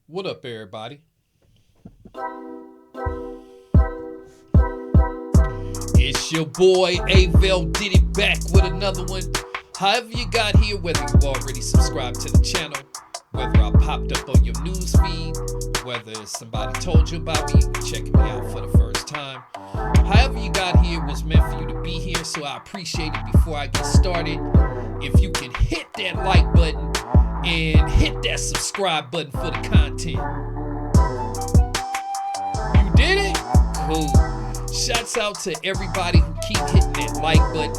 What up, everybody? It's your boy Avell did it back with another one. However you got here, whether you already subscribed to the channel, whether I popped up on your news feed, whether somebody told you about me, you checking me out for the first time. However you got here was meant for you to be here, so I appreciate it. Before I get started, if you can hit that like button and hit that subscribe button for the content. You did it? Cool. Shouts out to everybody who keep hitting that like button,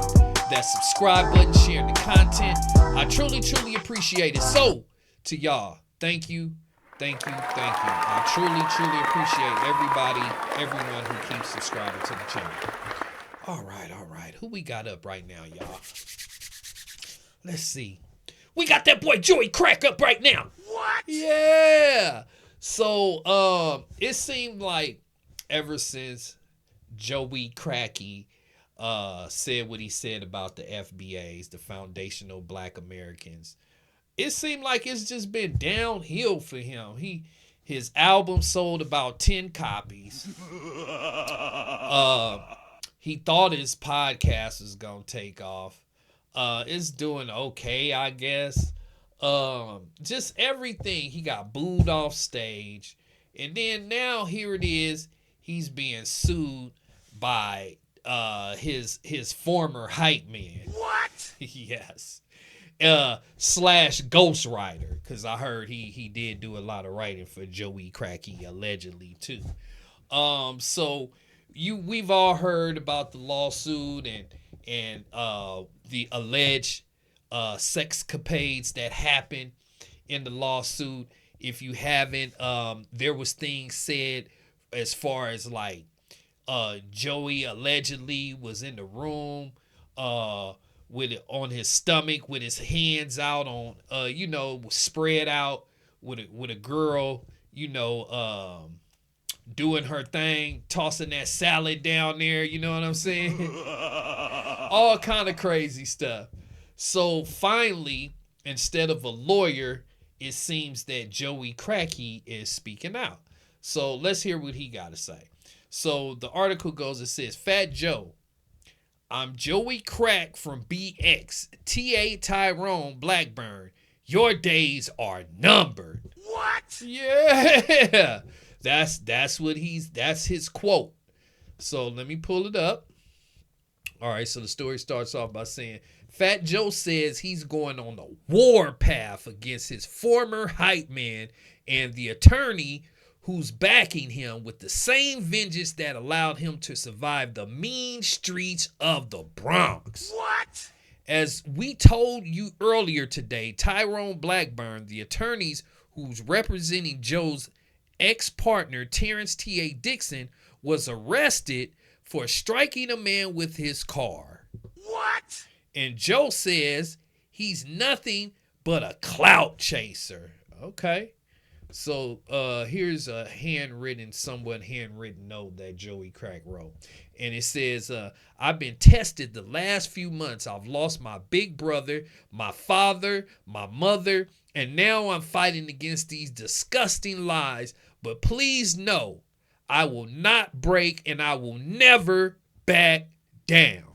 that subscribe button, sharing the content. I truly appreciate it. So, to y'all, thank you. I truly appreciate everyone who keeps subscribing to the channel. All right. Who we got up right now, y'all? Let's see. We got that boy Joey Crack up right now. What? Yeah. So, it seemed like ever since Joey Cracky said what he said about the FBAs, the Foundational Black Americans, it seemed like it's just been downhill for him. His album sold about 10 copies. He thought his podcast was gonna take off. It's doing okay, I guess. Just everything. He got booed off stage. And then now here it is. He's being sued by his former hype man. What? Yes. Slash ghostwriter, because I heard he did do a lot of writing for Joey Cracky allegedly too. So we've all heard about the lawsuit and the alleged sexcapades that happened in the lawsuit. If you haven't, there was things said as far as like Joey allegedly was in the room with it on his stomach with his hands out on spread out with a girl, doing her thing, tossing that salad down there, you know what I'm saying? All kind of crazy stuff. So finally, instead of a lawyer, it seems that Joey Cracky is speaking out. So let's hear what he got to say. So the article goes, it says, Fat Joe, I'm Joey Crack from BX, TA Tyrone Blackburn. Your days are numbered. What? Yeah. That's his quote. So let me pull it up. All right, so the story starts off by saying, Fat Joe says he's going on the warpath against his former hype man and the attorney who's backing him with the same vengeance that allowed him to survive the mean streets of the Bronx. What? As we told you earlier today, Tyrone Blackburn, the attorneys who's representing Joe's ex-partner, Terrence T.A. Dixon, was arrested for striking a man with his car. What? And Joe says he's nothing but a clout chaser. Okay. So here's a somewhat handwritten note that Joey Crack wrote. And it says, I've been tested the last few months. I've lost my big brother, my father, my mother, and now I'm fighting against these disgusting lies. But please know, I will not break and I will never back down.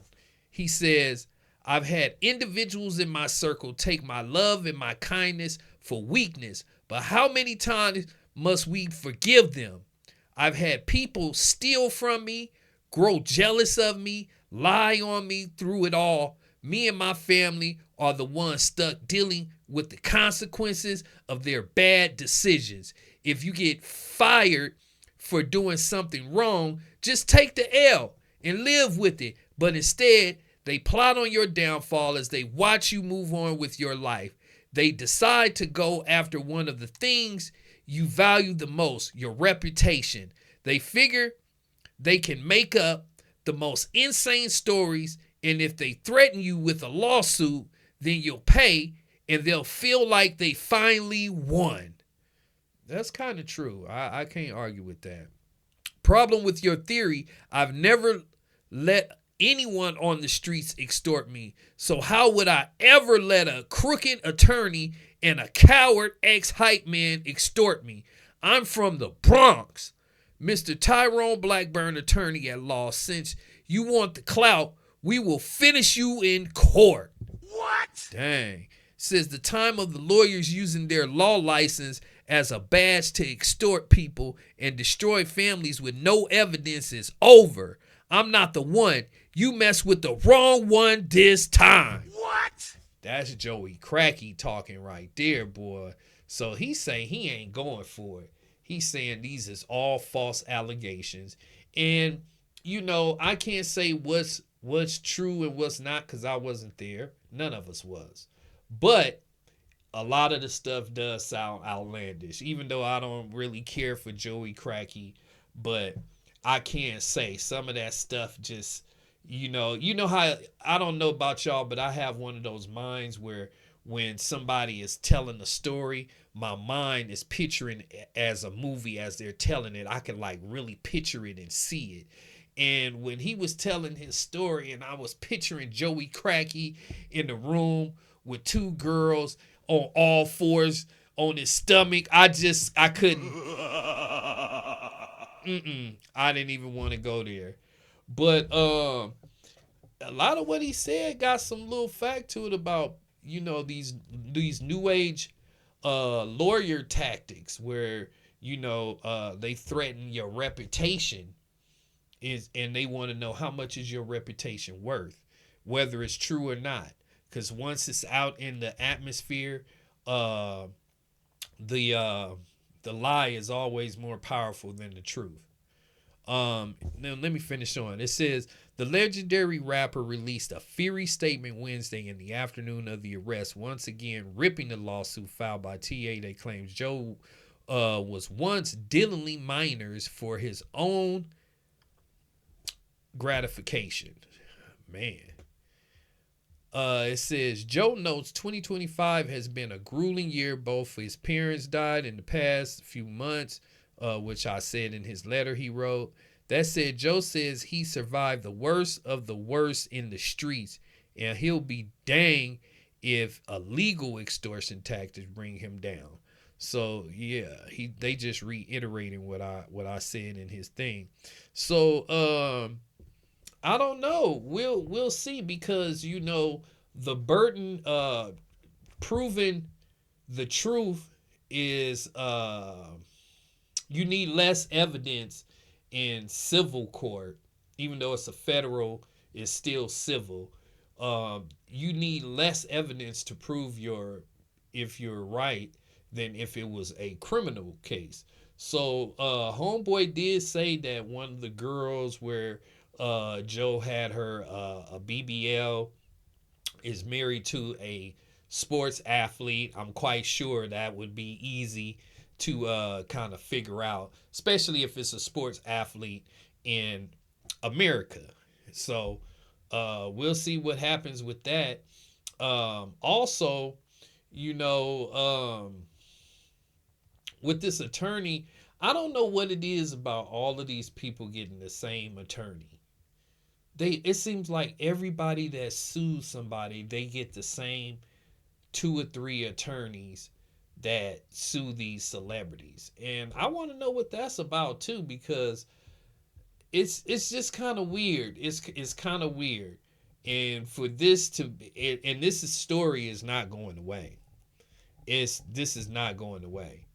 He says, I've had individuals in my circle take my love and my kindness for weakness. But how many times must we forgive them? I've had people steal from me, grow jealous of me, lie on me through it all. Me and my family are the ones stuck dealing with the consequences of their bad decisions. If you get fired for doing something wrong, just take the L and live with it. But instead, they plot on your downfall as they watch you move on with your life. They decide to go after one of the things you value the most, your reputation. They figure they can make up the most insane stories, and if they threaten you with a lawsuit, then you'll pay, and they'll feel like they finally won. That's kind of true. I can't argue with that. Problem with your theory, I've never let anyone on the streets extort me. So how would I ever let a crooked attorney and a coward ex-hype man extort me. I'm from the Bronx. Mr. Tyrone Blackburn, attorney at law, since you want the clout, we will finish you in court. What? Dang. Says the time of the lawyers using their law license as a badge to extort people and destroy families with no evidence is over. I'm not the one. You mess with the wrong one this time. What? That's Joey Cracky talking right there, boy. So he's saying he ain't going for it. He's saying these is all false allegations. And, you know, I can't say what's true and what's not because I wasn't there. None of us was. But a lot of the stuff does sound outlandish, even though I don't really care for Joey Cracky. But I can't say some of that stuff just, you know how, I don't know about y'all, but I have one of those minds where when somebody is telling a story, my mind is picturing it as a movie as they're telling it. I can like really picture it and see it. And when he was telling his story and I was picturing Joey Cracky in the room with two girls on all fours on his stomach, I couldn't. I didn't even want to go there. But a lot of what he said got some little fact to it about, you know, these new age lawyer tactics where, you know, they threaten your reputation and they want to know how much is your reputation worth, whether it's true or not. Because once it's out in the atmosphere, the lie is always more powerful than the truth. Now let me finish on. It says the legendary rapper released a fiery statement Wednesday in the afternoon of the arrest, once again ripping the lawsuit filed by TA that claims Joe was once dealing minors for his own gratification. Man. It says Joe notes 2025 has been a grueling year. Both his parents died in the past few months, which I said in his letter he wrote. That said, Joe says he survived the worst of the worst in the streets, and he'll be dang if a legal extortion tactics bring him down. So yeah, they just reiterating what I said in his thing. So I don't know. We'll see, because you know the burden proving the truth is you need less evidence in civil court, even though it's a federal, it's still civil. You need less evidence to prove if you're right than if it was a criminal case. So homeboy did say that one of the girls where Joe had her a BBL is married to a sports athlete. I'm quite sure that would be easy to kind of figure out, especially if it's a sports athlete in America. So we'll see what happens with that. Also, you know, with this attorney, I don't know what it is about all of these people getting the same attorney. It seems like everybody that sues somebody, they get the same 2 or 3 attorneys that sue these celebrities. And I want to know what that's about too, because it's just kind of weird. It's kind of weird. And for this to and this story is not going away. This is not going away.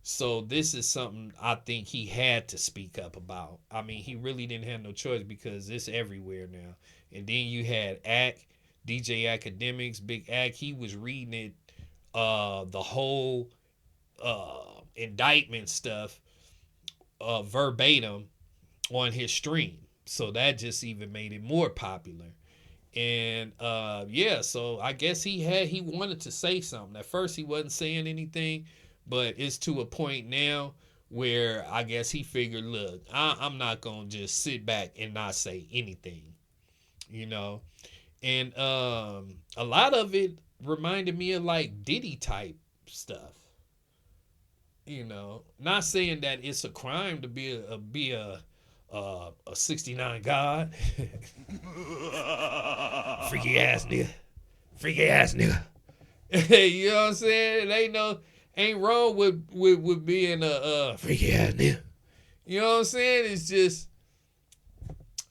So this is something I think he had to speak up about. I mean, he really didn't have no choice because it's everywhere now. And then you had DJ Academics, Big Ack. He was reading it, the whole indictment stuff verbatim on his stream. So that just even made it more popular. And yeah, so I guess he wanted to say something. At first he wasn't saying anything, but it's to a point now where I guess he figured, look, I'm not going to just sit back and not say anything, you know. And a lot of it reminded me of like Diddy type stuff, you know. Not saying that it's a crime to be a 69 God. Freaky ass nigga. You know what I'm saying? Ain't wrong with being a freaky ass nigga. You know what I'm saying? It's just,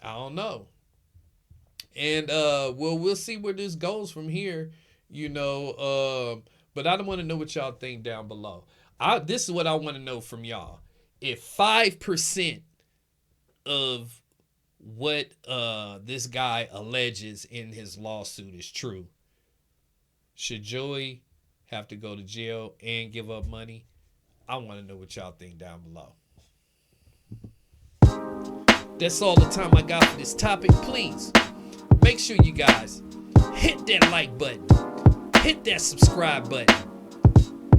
I don't know. And well, we'll see where this goes from here. You know, but I don't want to know what y'all think down below. This is what I want to know from y'all. If 5% of what this guy alleges in his lawsuit is true, should Joey have to go to jail and give up money? I want to know what y'all think down below. That's all the time I got for this topic. Please make sure you guys hit that like button, hit that subscribe button,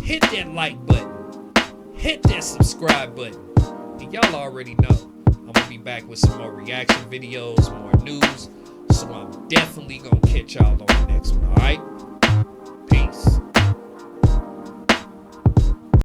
hit that like button, hit that subscribe button. And y'all already know I'm gonna be back with some more reaction videos, more news. So I'm definitely gonna catch y'all on the next one. All right.